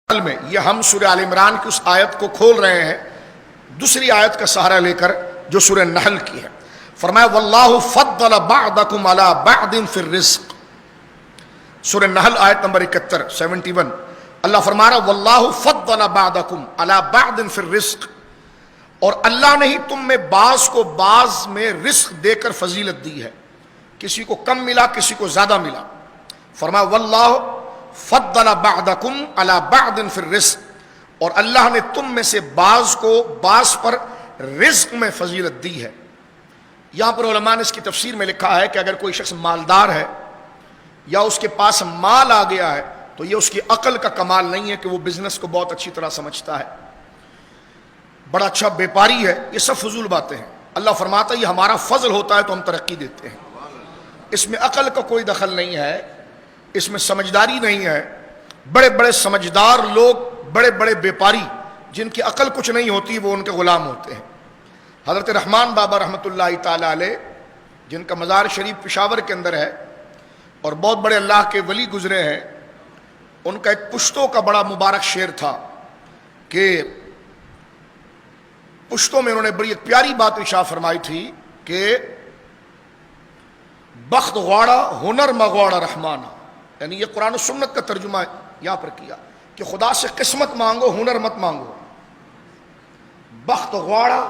میں یہ ہم سورہ آل عمران کی اس آیت کو کھول رہے ہیں دوسری آیت کا سہارا لے کر جو سورہ نحل کی ہے. فرمایا واللہ فضل بعضکم علی بعض فی الرزق. سورہ نحل آیت نمبر 71 اللہ فرما رہا واللہ فضل بعضکم علی بعض فی الرزق، اور اللہ نے ہی تم میں بعض کو بعض میں رزق دے کر فضیلت دی ہے. کسی کو کم ملا کسی کو زیادہ ملا. فرمایا واللہ فضل بعضکم علی بعض فی الرزق، اور اللہ نے تم میں سے بعض کو بعض پر رزق میں فضیلت دی ہے. یہاں پر علماء نے اس کی تفسیر میں لکھا ہے کہ اگر کوئی شخص مالدار ہے یا اس کے پاس مال آ گیا ہے تو یہ اس کی عقل کا کمال نہیں ہے کہ وہ بزنس کو بہت اچھی طرح سمجھتا ہے، بڑا اچھا بیپاری ہے. یہ سب فضول باتیں ہیں. اللہ فرماتا ہے یہ ہمارا فضل ہوتا ہے تو ہم ترقی دیتے ہیں. اس میں عقل کا کوئی دخل نہیں ہے، اس میں سمجھداری نہیں ہے. بڑے بڑے سمجھدار لوگ، بڑے بڑے بیپاری جن کی عقل کچھ نہیں ہوتی وہ ان کے غلام ہوتے ہیں. حضرت رحمان بابا رحمۃ اللہ تعالی علیہ جن کا مزار شریف پشاور کے اندر ہے اور بہت بڑے اللہ کے ولی گزرے ہیں، ان کا ایک پشتوں کا بڑا مبارک شعر تھا کہ پشتوں میں انہوں نے بڑی ایک پیاری بات ارشاد فرمائی تھی کہ بخت غواڑا ہنر مغواڑا رحمانہ، یعنی یہ قرآن و سنت کا ترجمہ یہاں پر کیا کہ خدا سے قسمت مانگو ہنر مت مانگو. بخت غواڑا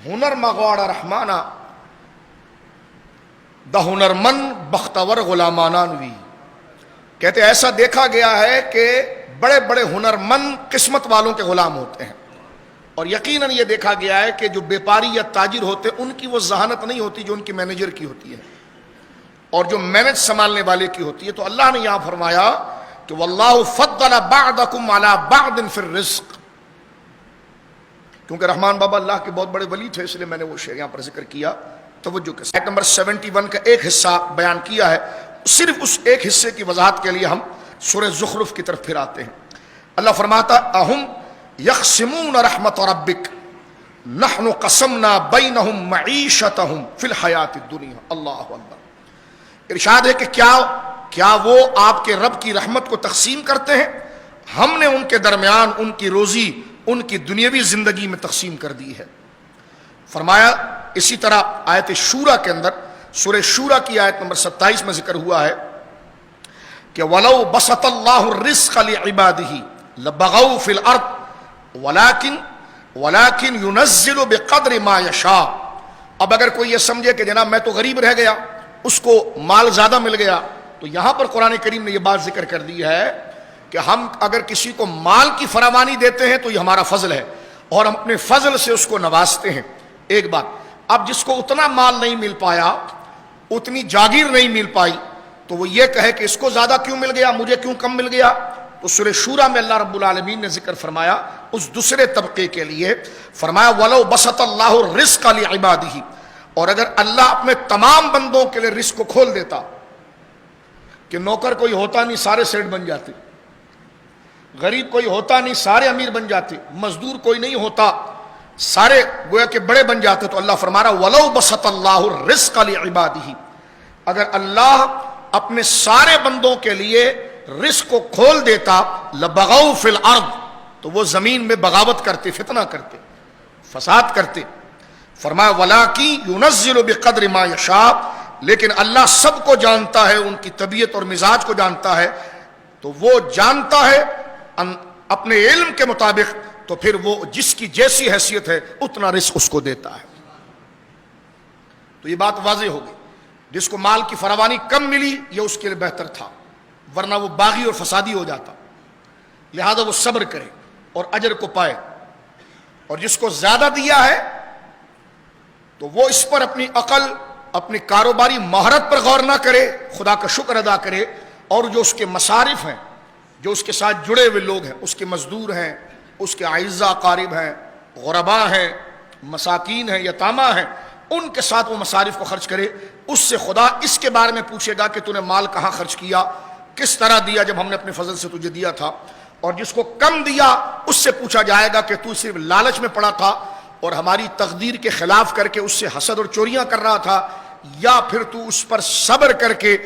ہنر مغواڑا رحمانہ دا ہنر مند بختور غلامانانوی. کہتے ایسا دیکھا گیا ہے کہ بڑے بڑے ہنر مند قسمت والوں کے غلام ہوتے ہیں، اور یقیناً یہ دیکھا گیا ہے کہ جو بیپاری یا تاجر ہوتے ہیں ان کی وہ ذہانت نہیں ہوتی جو ان کی مینیجر کی ہوتی ہے اور جو مینج سنبھالنے والے کی ہوتی ہے. تو اللہ نے یہاں فرمایا کہ واللہ فضل بعضکم علی بعض فی الرزق. کیونکہ رحمان بابا اللہ کے بہت بڑے ولی تھے اس لیے میں نے وہ شعر یہاں پر ذکر کیا. توجہ کے ساتھ نمبر 71 کا ایک حصہ بیان کیا ہے. صرف اس ایک حصے کی وضاحت کے لیے ہم سورہ زخرف کی طرف پھر آتے ہیں. اللہ فرماتا اہم یقسمون رحمت ربک نحن قسمنا بینہم معیشتہم فی الحیات الدنیا. اللہ اکبر. ارشاد ہے کہ کیا وہ آپ کے رب کی رحمت کو تقسیم کرتے ہیں؟ ہم نے ان کے درمیان ان کی روزی ان کی دنیاوی زندگی میں تقسیم کر دی ہے. فرمایا اسی طرح آیت شورا کے اندر سورہ شورا کی آیت نمبر 27 میں ذکر ہوا ہے کہ وَلَوْ بَسَطَ اللَّهُ الرِّزْقَ لِعِبَادِهِ لَبَغَوْا فِي الْأَرْضِ وَلَكِنْ يُنَزِّلُ بِقَدْرِ مَا يَشَاءُ. اب اگر کوئی یہ سمجھے کہ جناب میں تو غریب رہ گیا، اس کو مال زیادہ مل گیا، تو یہاں پر قرآن کریم نے یہ بات ذکر کر دی ہے کہ ہم اگر کسی کو مال کی فراوانی دیتے ہیں تو یہ ہمارا فضل ہے اور ہم اپنے فضل سے اس کو نوازتے ہیں. ایک بات، اب جس کو اتنا مال نہیں مل پایا، اتنی جاگیر نہیں مل پائی، تو وہ یہ کہے کہ اس کو زیادہ کیوں مل گیا مجھے کیوں کم مل گیا. تو سورہ شورا میں اللہ رب العالمین نے ذکر فرمایا اس دوسرے طبقے کے لیے. فرمایا وَلَوْ بَسَطَ اللَّهُ الرِّزْقَ لِعِبَادِهِ، اور اگر اللہ اپنے تمام بندوں کے لیے رزق کو کھول دیتا کہ نوکر کوئی ہوتا نہیں سارے سیٹ بن جاتے، غریب کوئی ہوتا نہیں سارے امیر بن جاتے، مزدور کوئی نہیں ہوتا سارے گویا کہ بڑے بن جاتے، تو اللہ فرما رہا وَلَوْ بَسَطَ اللَّهُ الرِّزْقَ لِعِبَادِهِ، اگر اللہ اپنے سارے بندوں کے لیے رزق کو کھول دیتا لَبَغَوْا فِي الْأَرْضِ، تو وہ زمین میں بغاوت کرتے، فتنہ کرتے، فساد کرتے. فرمایا وَلَكِنْ يُنَزِّلُ بِقَدْرِ مَا يَشَاءُ، لیکن اللہ سب کو جانتا ہے، ان کی طبیعت اور مزاج کو جانتا ہے، تو وہ جانتا ہے اپنے علم کے مطابق، تو پھر وہ جس کی جیسی حیثیت ہے اتنا رزق اس کو دیتا ہے. تو یہ بات واضح ہو گئی. جس کو مال کی فراوانی کم ملی یہ اس کے لیے بہتر تھا، ورنہ وہ باغی اور فسادی ہو جاتا. لہذا وہ صبر کرے اور اجر کو پائے. اور جس کو زیادہ دیا ہے تو وہ اس پر اپنی عقل اپنی کاروباری مہارت پر غور نہ کرے، خدا کا شکر ادا کرے، اور جو اس کے مصارف ہیں، جو اس کے ساتھ جڑے ہوئے لوگ ہیں، اس کے مزدور ہیں، اس کے اعزاء اقارب ہیں، غرباء ہیں، مساکین ہیں، یتامہ ہیں، ان کے ساتھ وہ مصارف کو خرچ کرے. اس سے خدا اس کے بارے میں پوچھے گا کہ تو نے مال کہاں خرچ کیا، کس طرح دیا جب ہم نے اپنے فضل سے تجھے دیا تھا. اور جس کو کم دیا اس سے پوچھا جائے گا کہ تو صرف لالچ میں پڑا تھا اور ہماری تقدیر کے خلاف کر کے اس سے حسد اور چوریاں کر رہا تھا، یا پھر تو اس پر صبر کر کے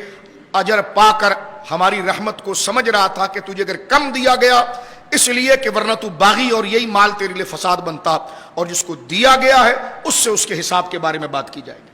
اجر پا کر ہماری رحمت کو سمجھ رہا تھا کہ تجھے اگر کم دیا گیا اس لیے کہ ورنہ تو باغی اور یہی مال تیرے لیے فساد بنتا، اور جس کو دیا گیا ہے اس سے اس کے حساب کے بارے میں بات کی جائے گی۔